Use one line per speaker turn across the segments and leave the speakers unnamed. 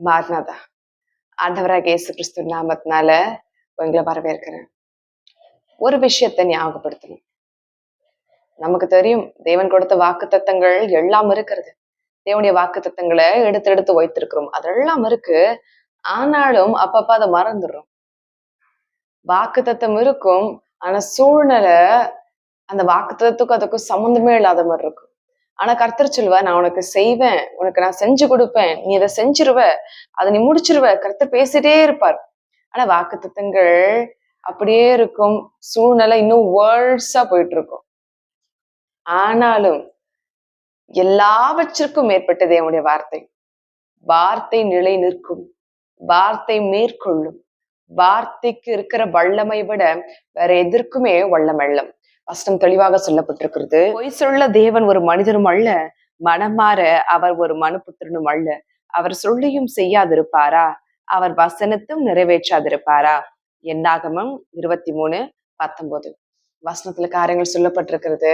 மாறினதா? ஆண்டவராக இயேசு கிறிஸ்து நாமத்தினால உங்களை வரவேற்கிறேன். ஒரு விஷயத்தை ஞாபகப்படுத்தணும். நமக்கு தெரியும் தேவன் கொடுத்த வாக்குத்தத்தங்கள் எல்லாம் இருக்கிறது. தேவனுடைய வாக்குத்தத்தங்களை எடுத்து எடுத்து வைத்திருக்கிறோம். அதெல்லாம் இருக்கு. ஆனாலும் அப்பப்ப அதை மறந்துடுறோம். வாக்குத்தத்தம் இருக்கும். ஆனா சூழ்நிலை அந்த வாக்குத்தத்துக்கும் அதுக்கும் சம்மந்தமே இல்லாத மாதிரி இருக்கும். ஆனா கர்த்தர் சொல்லுவா, நான் உனக்கு செய்வேன், உனக்கு நான் செஞ்சு கொடுப்பேன், நீ அதை செஞ்சிருவ, அதை நீ முடிச்சிருவ. கர்த்தர் பேசிட்டே இருப்பார். ஆனா வாக்குத்தத்தங்கள் அப்படியே இருக்கும். சூழ்நிலை இன்னும் வேர்ட்ஸா போயிட்டு இருக்கும். ஆனாலும் எல்லாவற்றிற்கும் மேற்பட்டது என்னுடைய வார்த்தை. வார்த்தை நிலை நிற்கும், வார்த்தை மேற்கொள்ளும். வார்த்தைக்கு இருக்கிற வல்லமை விட வேற எதற்குமே வல்லமெல்லம். வசனம் தெளிவாக சொல்லப்பட்டிருக்கிறது. பொய் சொல்ல தேவன் ஒரு மனிதனும் அல்ல, மனமாற அவர் ஒரு மனுபுத்திரனும் அல்ல. அவர் சொல்லியும் செய்யாதிருப்பாரா? அவர் வசனத்தும் நிறைவேற்றாதிருப்பாரா? என்னாகமம் 23:19. வசனத்துல காரியங்கள் சொல்லப்பட்டிருக்கிறது.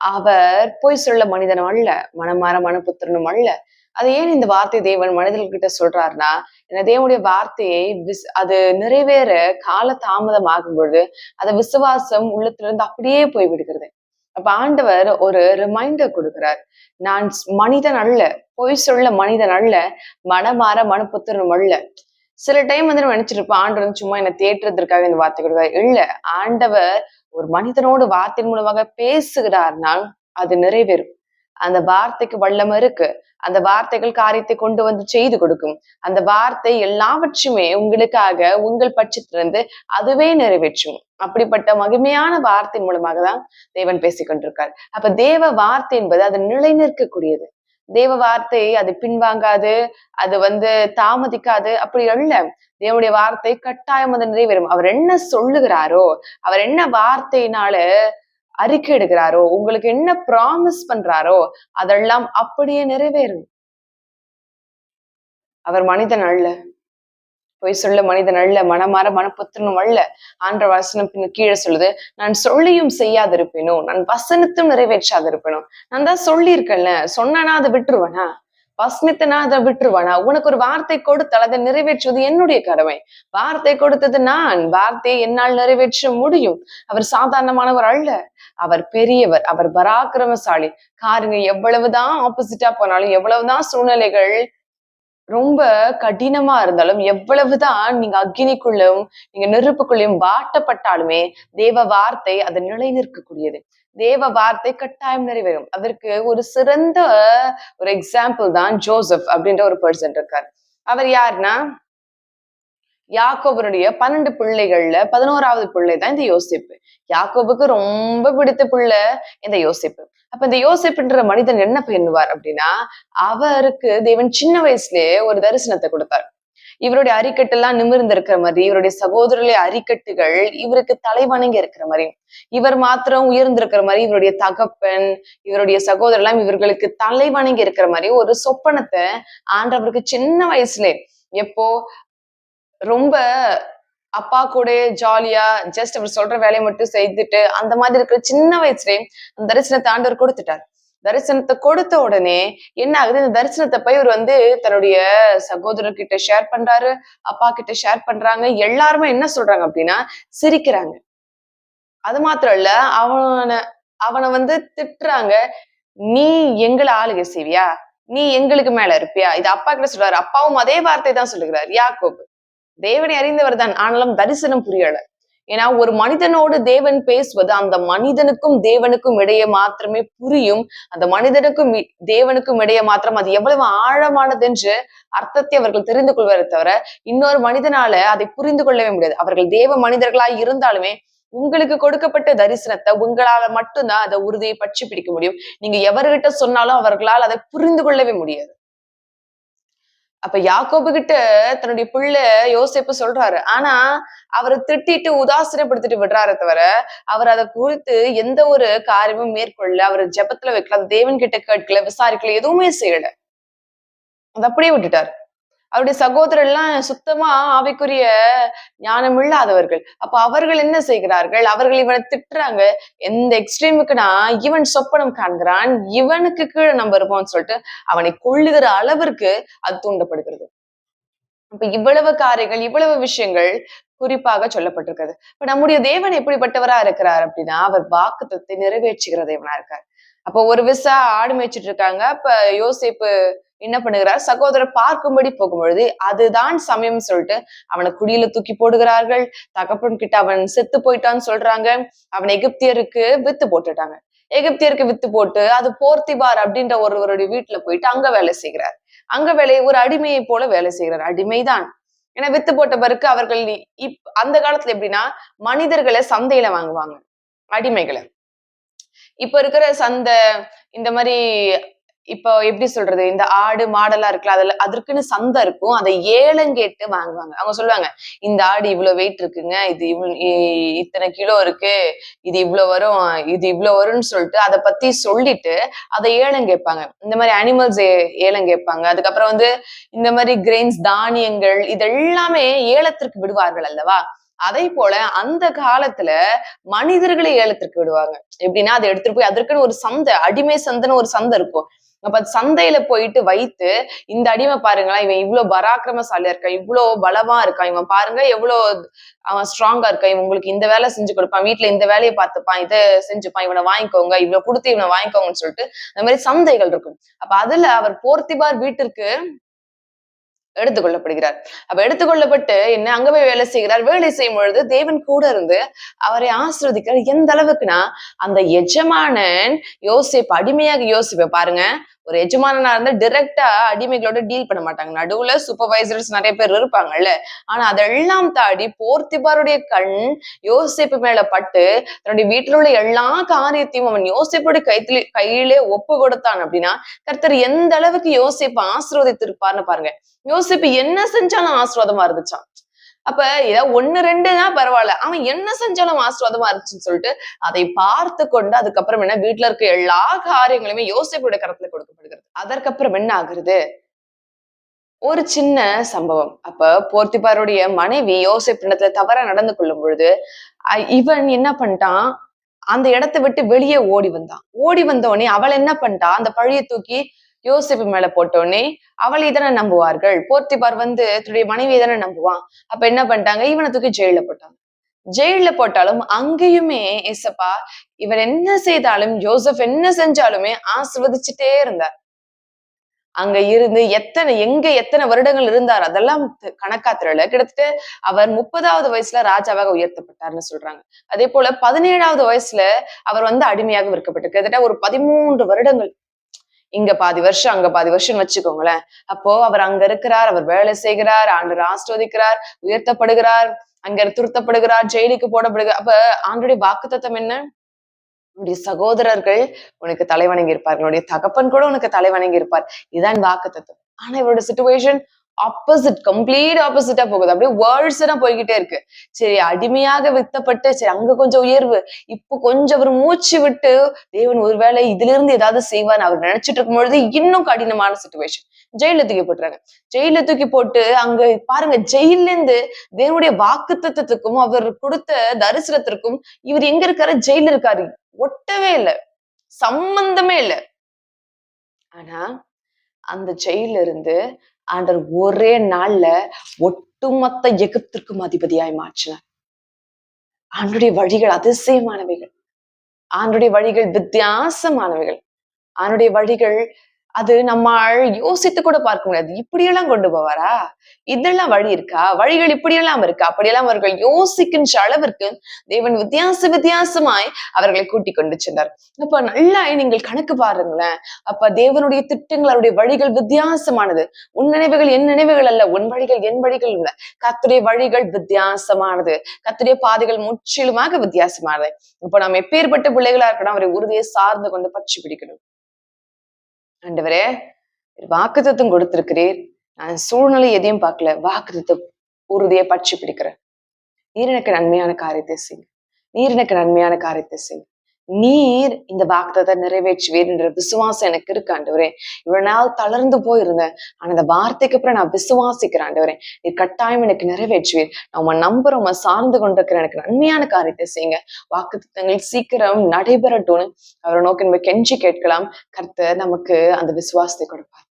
அவர் பொய் சொல்ல மனிதனும் அல்ல, மனமாற மனுபுத்திரனும் அல்ல. அது ஏன் இந்த வார்த்தை தேவன் மனிதர்கிட்ட சொல்றாருன்னா, தேவனுடைய வார்த்தையை அது நிறைவேற கால தாமதம் ஆகும் பொழுது அந்த விசுவாசம் உள்ளத்திலிருந்து அப்படியே போய் விடுகிறது. அப்ப ஆண்டவர் ஒரு ரிமைண்டர் கொடுக்கிறார். நான் மனிதன் அல்ல, பொய் சொல்ல மனிதன் அல்ல, மனமாற மனுபுத்திரனும் அல்ல. சில டைம் வந்து நம்ம நினைச்சிருப்போம், ஆண்டவர் வந்து சும்மா என்னை தேற்றுறதுக்காக இந்த வார்த்தை கொடுக்காரு. இல்ல, ஆண்டவர் ஒரு மனிதனோடு வார்த்தையின் மூலமாக பேசுகிறார்னா அது நிறைவேறும். அந்த வார்த்தைக்கு வல்லமை இருக்கு. அந்த வார்த்தைகள் காரியத்தை கொண்டு வந்து செய்து கொடுக்கும். அந்த வார்த்தை எல்லாவற்றுமே உங்களுக்காக உங்கள் பட்சத்திலிருந்து அதுவே நிறைவேற்றும். அப்படிப்பட்ட மகிமையான வார்த்தையின் மூலமாக தான் தேவன் பேசிக்கொண்டிருக்கார். அப்ப தேவ வார்த்தை என்பது அது நிலை நிற்கக்கூடியது. தேவ வார்த்தை அது பின்வாங்காது, அது வந்து தாமதிக்காது. அப்படி அல்ல. தேவனுடைய வார்த்தை கட்டாயம் அது நிறைவேறும். அவர் என்ன சொல்லுகிறாரோ, அவர் என்ன வார்த்தையினால அறிக்கை எடுக்கிறாரோ, உங்களுக்கு என்ன ப்ராமிஸ் பண்றாரோ அதெல்லாம் அப்படியே நிறைவேறும். அவர் மனிதன் அல்ல, பொய் சொல்ல மனிதன் அல்ல, மனமாற மனப்புத்திரனும் அல்ல. ஆண்ட வசனம் பின்ன கீழே சொல்லுது, நான் சொல்லியும் செய்யாதிருப்பேனோ, நான் வசனத்தும் நிறைவேற்றாதிருப்பேனோ. நான் தான் சொல்லியிருக்கேன்ல, சொன்னா அதை விட்டுருவேனா? வசனத்தினா அதை விட்டுருவானா? உனக்கு ஒரு வார்த்தை கொடுத்தால் அதை நிறைவேற்றுவது என்னுடைய கடமை. வார்த்தை கொடுத்தது நான், வார்த்தையை என்னால் நிறைவேற்ற முடியும். அவர் சாதாரணமானவர் அல்ல, அவர் பெரியவர், அவர் பராக்கிரமசாலி. காருங்க, எவ்வளவுதான் ஆப்போசிட்டா போனாலும், எவ்வளவுதான் சூழ்நிலைகள் ரொம்ப கடினமா இருந்தாலும், எவ்வளவுதான் நீங்க அக்கினிக்குள்ளும் நீங்க நெருப்புக்குள்ளேயும் வாட்டப்பட்டாலுமே தேவ வார்த்தை அது நிலை நிற்கக்கூடியது. தேவ வார்த்தை கட்டாயம் நிறைவேறும். அதற்கு ஒரு சிறந்த ஒரு எக்ஸாம்பிள் தான் ஜோசப் அப்படின்ற ஒரு பர்சன் இருக்கார். அவர் யாருன்னா, யாக்கோபனுடைய 12 பிள்ளைகள்ல 11வது பிள்ளை தான் இந்த யோசேப்பு. யாக்கோபுக்கு ரொம்ப பிடித்த பிள்ளை இந்த யோசேப்பு. அப்ப இந்த யோசேப்புன்ற மனிதன் என்ன பண்ணுவார் அப்படின்னா, அவருக்கு தேவன் சின்ன வயசுலயே ஒரு தரிசனத்தை கொடுத்தார். இவருடைய அரிக்கட்டெல்லாம் நிமிர்ந்து இருக்கிற மாதிரி, இவருடைய சகோதரருடைய அரிக்கட்டுகள் இவருக்கு தலைவணங்கி இருக்கிற மாதிரி, இவர் மாத்திரம் உயர்ந்திருக்கிற மாதிரி, இவருடைய தகப்பன் இவருடைய சகோதரர் எல்லாம் இவர்களுக்கு தலைவணங்கி இருக்கிற மாதிரி ஒரு சொப்பனத்தை ஆண்டவருக்கு சின்ன வயசுல, எப்போ ரொம்ப அப்பா கூட ஜாலியா ஜஸ்ட் அவர் சொல்ற வேலையை மட்டும் செய்துட்டு அந்த மாதிரி இருக்கிற சின்ன வயசுலயே அந்த தரிசனத்தை ஆண்டவர் கொடுத்துட்டார். தரிசனத்தை கொடுத்த உடனே என்ன ஆகுது, இந்த தரிசனத்தை போய் இவர் வந்து தன்னுடைய சகோதரர்கிட்ட ஷேர் பண்றாரு, அப்பா கிட்ட ஷேர் பண்றாங்க. எல்லாருமே என்ன சொல்றாங்க அப்படின்னா சிரிக்கிறாங்க. அது மாத்திரம் இல்ல, அவனை வந்து திட்டுறாங்க. நீ எங்களை ஆளுகை செய்வியா? நீ எங்களுக்கு மேல இருப்பியா? இது அப்பா கிட்ட சொல்றாரு. அப்பாவும் அதே வார்த்தை தான் சொல்லுகிறார். யாக்கோபு தேவனை அறிந்தவர் தான், ஆனாலும் தரிசனம் புரியல. ஏன்னா ஒரு மனிதனோடு தேவன் பேசுவது அந்த மனிதனுக்கும் தேவனுக்கும் இடையே மாத்திரமே புரியும். அந்த மனிதனுக்கும் தேவனுக்கும் இடையே மாத்திரம் அது எவ்வளவு ஆழமானது என்று அர்த்தத்தை அவர்கள் தெரிந்து கொள்வதை தவிர இன்னொரு மனிதனால அதை புரிந்து கொள்ளவே முடியாது. அவர்கள் தேவ மனிதர்களாய் இருந்தாலுமே உங்களுக்கு கொடுக்கப்பட்ட தரிசனத்தை உங்களால மட்டும்தான் அதை உறுதியை பற்றி பிடிக்க முடியும். நீங்க எவர்கிட்ட சொன்னாலும் அவர்களால் அதை புரிந்து கொள்ளவே முடியாது. அப்ப யாக்கோபு கிட்ட தன்னுடைய பிள்ளை யோசேப்பு சொல்றாரு. ஆனா அவரை திட்டிட்டு உதாசீனப்படுத்திட்டு விடுறாரு தவிர அவர் அதை குறித்து எந்த ஒரு காரியமும் மேற்கொள்ள, அவர் ஜெபத்துல வைக்கல, தேவன் கிட்ட கேட்கல, விசாரிக்கல, எதுவுமே செய்யல. அதை அப்படியே விட்டுட்டார். அவருடைய சகோதரர் எல்லாம் சுத்தமா ஆவிக்குரிய ஞானம் இல்லாதவர்கள். அப்ப அவர்கள் என்ன செய்கிறார்கள், அவர்கள் இவனை திட்டுறாங்க. எந்த எக்ஸ்ட்ரீமுக்குன்னா, இவன் சொப்பனம் காண்கிறான், இவனுக்கு கீழே நம்ம இருப்போம்னு சொல்லிட்டு அவனை கொள்ளுகிற அளவிற்கு அது தூண்டப்படுகிறது. இப்ப இவ்வளவு காரியங்கள், இவ்வளவு விஷயங்கள் குறிப்பாக சொல்லப்பட்டிருக்கிறது. இப்ப நம்முடைய தேவன் எப்படிப்பட்டவரா இருக்கிறார் அப்படின்னா, அவர் வாக்குத்தத்தை நிறைவேற்றுகிற தேவனா இருக்கார். அப்போ ஒரு விசா ஆடு மேய்ச்சிட்டு இருக்காங்க. அப்ப யோசேப்பு என்ன பண்ணுகிறார், சகோதரர் பார்க்கும்படி போகும்பொழுது அதுதான் சமயம் சொல்லிட்டு அவனை குழியில தூக்கி போடுகிறார்கள். தகப்பன் கிட்ட அவன் செத்து போயிட்டான்னு சொல்றாங்க. அவன் எகிப்தியருக்கு வித்து போட்டுட்டாங்க. எகிப்தியருக்கு வித்து போட்டு அது போர்த்திபார் அப்படின்ற ஒருவருடைய வீட்டுல போயிட்டு அங்க வேலை செய்கிறார். அங்க வேலை ஒரு அடிமையை போல வேலை செய்கிறார். அடிமைதான். ஏன்னா வித்து போட்ட பிறகு அவர்கள் அந்த காலத்துல எப்படின்னா மனிதர்களை சந்தையில வாங்குவாங்க, அடிமைகளை. இப்ப இருக்கிற சந்தை இந்த மாதிரி இப்போ எப்படி சொல்றது, இந்த ஆடு மாடெல்லாம் இருக்குல்ல, அதுல அதற்குன்னு சந்தை இருக்கும். அதை ஏலம் கேட்டு வாங்குவாங்க. அவங்க சொல்லுவாங்க, இந்த ஆடு இவ்வளவு வெயிட் இருக்குங்க, இது இத்தனை கிலோ இருக்கு, இது இவ்வளவு வரும், இது இவ்வளவு வரும்னு சொல்லிட்டு அதை பத்தி சொல்லிட்டு அதை ஏலம் கேட்பாங்க. இந்த மாதிரி அனிமல்ஸ் ஏலம் கேட்பாங்க. அதுக்கப்புறம் இந்த மாதிரி கிரெயின்ஸ், தானியங்கள் இதெல்லாமே ஏலத்திற்கு விடுவார்கள் அல்லவா. அதை போல அந்த காலத்துல மனிதர்களை ஏலத்திற்கு விடுவாங்க. எப்படின்னா அதை எடுத்துட்டு போய் அதற்குன்னு ஒரு சந்தை, அடிமை சந்தைன்னு ஒரு சந்தை இருக்கும். அப்ப சந்தையில போயிட்டு வைத்து, இந்த அடிமை பாருங்களேன், இவன் இவ்வளவு பராக்கிரமசாலியா இருக்கான், இவ்வளவு பலமா இருக்கான், இவன் பாருங்க எவ்வளவு அவன் ஸ்ட்ராங்கா இருக்கான், இவன் உங்களுக்கு இந்த வேலை செஞ்சு கொடுப்பான், வீட்டுல இந்த வேலையை பார்த்துப்பான், இதை செஞ்சுப்பான், இவனை வாங்கிக்கோங்க, இவ்வளவு கொடுத்து இவனை வாங்கிக்கோங்கன்னு சொல்லிட்டு அந்த மாதிரி சந்தைகள் இருக்கும். அப்ப அதுல அவர் போர்த்திபார் வீட்டிற்கு எடுத்துக்கொள்ளப்படுகிறார். அப்ப எடுத்துக்கொள்ளப்பட்டு என்ன அங்க போய் வேலை செய்கிறார். வேலை செய்யும் பொழுது தேவன் கூட இருந்து அவரை ஆசீர்வதிக்கிறார். எந்த அளவுக்குன்னா அந்த எஜமானன் அடிமையாக யோசிப்ப பாருங்க. ஒரு எஜமானனா இருந்தா டிரெக்டா அடிமைகளோட டீல் பண்ண மாட்டாங்க. நடுவுல சூப்பர்வைசர்ஸ் நிறைய பேர் இருப்பாங்கல்ல. ஆனா அதெல்லாம் தாண்டி போர்த்திபாருடைய கண் யோசேப்பு மேல பட்டு தன்னுடைய வீட்டில் உள்ள எல்லா காரியத்தையும் அவன் யோசேப்புடைய கையிலே ஒப்பு கொடுத்தான் அப்படின்னா கர்த்தர் எந்த அளவுக்கு யோசேப்பு ஆசீர்வதித்திருப்பார்னு பாருங்க. யோசிப்பு என்ன செஞ்சாலும் ஆசீர்வாதமா இருந்துச்சான். அப்ப ஏதாவது 1, 2னா பரவாயில்ல, அவன் என்ன செஞ்சாலும் ஆசீர்வாதமா இருந்துச்சுன்னு சொல்லிட்டு அதை பார்த்து கொண்டு அதுக்கப்புறம் என்ன வீட்டுல இருக்க எல்லா காரியங்களுமே யோசிப்புடைய கரத்துல கொடுக்கப்படுகிறது. அதற்கப்புறம் என்ன ஆகுறது, ஒரு சின்ன சம்பவம். அப்ப போர்த்திபாருடைய மனைவி யோசேப்பிடத்துல தவறா நடந்து கொள்ளும் பொழுது இவன் என்ன பண்ணிட்டான், அந்த இடத்தை விட்டு வெளியே ஓடி வந்தான். ஓடி வந்தோடனே அவள் என்ன பண்ணிட்டா, அந்த பழியை தூக்கி யோசிப்பு மேல போட்டோடனே அவளை தானே நம்புவார்கள். போர்த்திபார் தன்னுடைய மனைவியை தானே நம்புவான். அப்ப என்ன பண்ணிட்டாங்க, இவனை தூக்கி ஜெயில போட்டாங்க. ஜெயில போட்டாலும் அங்கேயுமே ஏசப்பா இவர் என்ன செய்தாலும், யோசப் என்ன செஞ்சாலுமே ஆசிர்வதிச்சுட்டே இருந்தார். அங்க இருந்து எத்தனை வருடங்கள் இருந்தார் அதெல்லாம் கணக்கா தெரியல. கிட்டத்தட்ட அவர் 30வது வயசுல ராஜாவாக உயர்த்தப்பட்டார்னு சொல்றாங்க. அதே போல 17வது வயசுல அவர் அடிமையாக விற்கப்பட்டு கிட்டத்தட்ட ஒரு 13 வருடங்கள், இங்க பாதி வருஷம் அங்க பாதி வருஷம் வச்சுக்கோங்களேன். அப்போ அவர் அங்க இருக்கிறார், அவர் வேலை செய்கிறார், ஆண்டவர் ஆசீர்வதிக்கிறார், உயர்த்தப்படுகிறார், அங்க துருத்தப்படுகிறார், ஜெயிலுக்கு போடப்படுகிறார். அப்ப ஆண்டுடைய வாக்குத்தத்தம் என்ன, உன்னுடைய சகோதரர்கள் உனக்கு தலைவணங்கி இருப்பார்கள், உன்னுடைய தகப்பன் கூட உனக்கு தலைவணங்கி இருப்பார். இதுதான் வாக்குத்தத்தம். ஆனா இவரோட சிச்சுவேஷன் கம்ப்ளீட் ஆப்போசிட்டா போகுது. அப்படியே வேர்ல்ட்ஸா போய்கிட்டே இருக்கு. சரி அடிமையாக வித்தப்பட்டு சரி அங்க கொஞ்சம் உயர்வு, இப்போ கொஞ்சம் அவர் மூச்சு விட்டு தேவன் ஒருவேளை இதுல இருந்து ஏதாவது செய்வான்னு அவர் நினைச்சிட்டு இருக்கும் பொழுது இன்னும் கடினமான சிச்சுவேஷன். ஜெயில தூக்கி போட்டுறாங்க. ஜெயில தூக்கி போட்டு அங்க பாருங்க, ஜெயில இருந்து தேவனுடைய வாக்குத்தத்தத்துக்கும் அவர் கொடுத்த தரிசனத்திற்கும் இவர் எங்க இருக்காரு, ஜெயில இருக்காரு, ஒட்டவே இல்லை, சம்பந்தமே இல்லை. ஆனா அந்த ஜெயில இருந்து ஆண்டவர் ஒரே நாள்ல ஒட்டுமொத்த எகிப்திற்கும் அதிபதியாய் மாற்றினார். ஆண்டுடைய வழிகள் அதிசயமானவைகள், ஆண்டுடைய வழிகள் வித்தியாசமானவைகள், ஆண்டுடைய வழிகள் அது நம்மால் யோசித்து கூட பார்க்க முடியாது. இப்படியெல்லாம் கொண்டு போவாரா, இதெல்லாம் வழி இருக்கா, வழிகள் இப்படியெல்லாம் இருக்கா, அப்படியெல்லாம் அவர்கள் யோசிக்கின்ற அளவிற்கு தேவன் வித்தியாசமாய் அவர்களை கூட்டிக் கொண்டு சென்றார். அப்ப நல்லா நீங்கள் கணக்கு பாருங்களேன். அப்ப தேவனுடைய திட்டங்கள், அவருடைய வழிகள் வித்தியாசமானது. உன் நினைவுகள் என் நினைவுகள் அல்ல, உன் வழிகள் என் வழிகள் இல்ல. கர்த்தருடைய வழிகள் வித்தியாசமானது, கர்த்தருடைய பாதைகள் முற்றிலுமாக வித்தியாசமானது. இப்ப நம்ம எப்பேற்பட்ட பிள்ளைகளா இருக்கணும், அவரை உறுதியை சார்ந்து கொண்டு பற்றி பிடிக்கணும். ஆண்டவரே வாக்குத்தத்தம் கொடுத்திருக்கிறீர், நான் சூழ்நிலை எதையும் பார்க்கல, வாக்குத்தத்தம் உறுதியை பற்றி பிடிக்கிறேன். நீர் எனக்கு நன்மையான காரியத்தை செய், நீர் எனக்கு நன்மையான காரியத்தை செய், நீர் இந்த வாக்குத்தத்தை நிறைவேற்றுவீர் என்ற விசுவாசம் எனக்கு இருக்கு ஆண்டவரே. இவ்வளவு நாள் தளர்ந்து போயிருந்தேன், ஆனா இந்த வார்த்தைக்கு அப்புறம் நான் விசுவாசிக்கிறேன் ஆண்டவரே, நீர் கட்டாயம் எனக்கு நிறைவேற்றுவீர், நான் உங்க நம்புற உங்க சார்ந்து கொண்டிருக்கிறேன், எனக்கு நன்மையான காரியத்தை செய்யுங்க, வாக்குத்தத்தங்கள் சீக்கிரம் நடைபெறட்டும்னு அவரை நோக்கி நம்ம கெஞ்சி கேட்கலாம். கர்த்தர் நமக்கு அந்த விசுவாசத்தை கொடுப்பார்.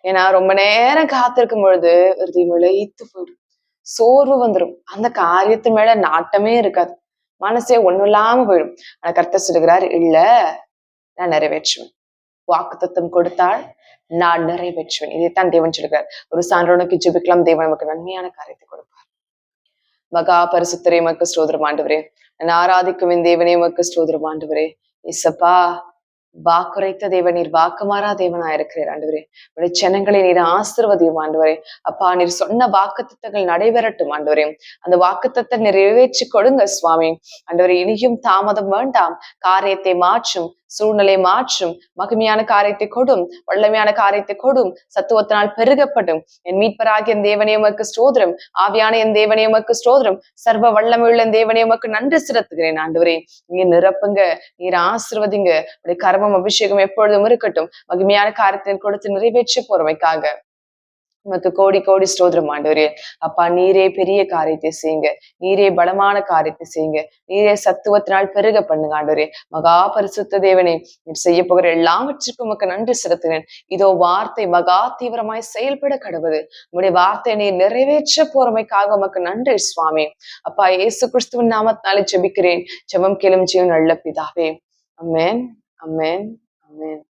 ஏன்னா ரொம்ப நேரம் காத்திருக்கும் பொழுது இருதயம் இளைத்து போயிடும், சோர்வு வந்துடும், அந்த காரியத்து மேல நாட்டமே இருக்காது, மனசே ஒண்ணும் இல்லாம போயிடும். ஆனா கர்த்தர் சொல்லுகிறார், இல்ல நான் நிறைவேற்றுவேன். வாக்குத்தத்தம் கொடுத்தால் நான் நிறைவேற்றுவேன். இதைத்தான் தேவன் சொல்லுகிறார். ஒரு சான்றோனுக்கு ஜெபிக்கலாம், தேவன் நமக்கு நன்மையான காரியத்தை கொடுப்பார். மகா பரிசுத்தரே உமக்கு ஸ்தோத்திரம் ஆண்டவரே. நான் ஆராதிக்கும் என் தேவனே உமக்கு ஸ்தோத்திரம் ஆண்டவரே. இயேசப்பா, வாக்குரைத்த தேவன் நீர், வாக்குமாறா தேவனா இருக்கிறீர் ஆண்டவரே. உடைய ஜனங்களை நீர் ஆசீர்வதியும் ஆண்டவரே. அப்பா, நீர் சொன்ன வாக்குத்தத்தங்கள் நடைபெறட்டும் ஆண்டவரே. அந்த வாக்குத்தத்தை நிறைவேற்றி கொடுங்க சுவாமி. ஆண்டவரே, இனியும் தாமதம் வேண்டாம். காரியத்தை மாற்றும், சூழ்நிலை மாற்றும், மகிமையான காரியத்தை கொடும், வல்லமையான காரியத்தை கொடும், சத்துவத்தினால் பெருகப்படும். என் மீட்பராகிய என் தேவனே உமக்கு ஸ்தோத்திரம், ஆவியான என் தேவனே உமக்கு ஸ்தோத்திரம், சர்வ வல்லமையுள்ள என் தேவனே உமக்கு நன்றி செலுத்துகிறேன் ஆண்டவரே. நீங்க நிரப்புங்க, நீர் ஆசீர்வதிங்க. உடைய கர்மம் அபிஷேகம் எப்பொழுதும் இருக்கட்டும். மகிமையான காரியத்தை கொடுத்து நிறைவேற்ற போறவைக்காக உமக்கு கோடி கோடி ஸ்தோத்திரம் ஆண்டவரே. அப்பா, நீரே பெரிய காரியத்தை செய்யுங்க, நீரே பலமான காரியத்தை செய்யுங்க, நீரே சத்துவத்தினால் பெருக பண்ணுங்க ஆண்டவரே. மகா பரிசுத்த தேவனே, நீர் செய்ய போகிற எல்லாவற்றுக்கும் உமக்கு நன்றி செலுத்துகிறேன். இதோ வார்த்தை மகா தீவிரமாய் செயல்பட கடவுது. உம்முடைய வார்த்தை நீர் நிறைவேற்ற போறமைக்காக உமக்கு நன்றி சுவாமி. அப்பா, இயேசு கிறிஸ்துவின் நாமத்தினாலே ஜெபிக்கிறேன். ஜெபம் கேளும் ஜீவன் நல்ல பிதாவே. அமேன், அமேன், அமேன்.